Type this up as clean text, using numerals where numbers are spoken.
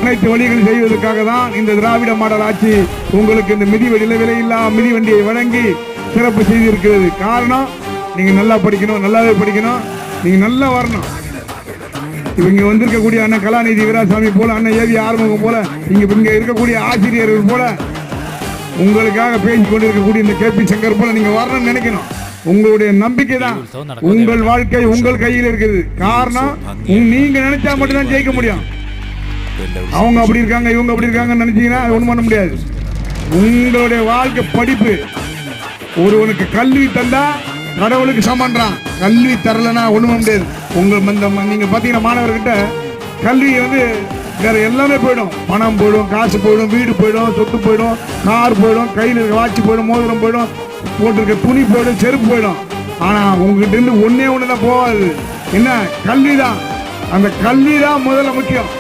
அனைத்து வழிகள் செய்வதற்காக தான் இந்த திராவிட மாடல் ஆட்சி உங்களுக்கு இந்த விலையில்லா மிதிவண்டியை வழங்கி சிறப்பு செய்திருக்கிறது. காரணம் நீங்க நல்லா படிக்கணும், நல்லாவே படிக்கணும், நீங்க நல்லா வரணும். இவங்க வந்திருக்கக்கூடிய அண்ணன் கலாநிதி வீராசாமி போல, அண்ணன் ஏவி ஆறுமுகம் போல, இங்க இருக்கக்கூடிய ஆசிரியர்கள் போல, உங்களுக்காக பேசிக் கொண்டிருக்கக்கூடிய இந்த கேபி சங்கர் போல நீங்க வரணும்னு நினைக்கணும். உங்களுடைய நம்பிக்கை தான், உங்கள் வாழ்க்கை உங்கள் கையில் இருக்குது. காரணம் நீங்க நினைச்சா மட்டும்தான் ஜெயிக்க முடியும். அவங்க அப்படி இருக்காங்க, இவங்க அப்படி இருக்காங்கன்னு நினைச்சீங்கன்னா அது ஒண்ணும் பண்ண முடியாது. உங்களுடைய வாழ்க்கை படிப்பு. ஒருவனுக்கு கல்வி தந்தா கடவுளுக்கு சமன்றான், கல்வி தரலன்னா ஒண்ணும் முடியாது. நீங்க பாத்தீங்கன்னா மாணவர்கிட்ட கல்வி வேற எல்லாமே போயிடும். பணம் போயிடும், காசு போயிடும், வீடு போயிடும், சொத்து போயிடும், கார் போயிடும், கையில் இருக்க வாட்சி போயிடும், மோதிரம் போயிடும், போட்டிருக்க துணி போயிடும், செருப்பு போயிடும். ஆனா உங்ககிட்ட இருந்து ஒன்னே ஒண்ணுதான் போகாது. என்ன? கல்வி தான். அந்த கல்வி தான் முதல்ல முக்கியம்.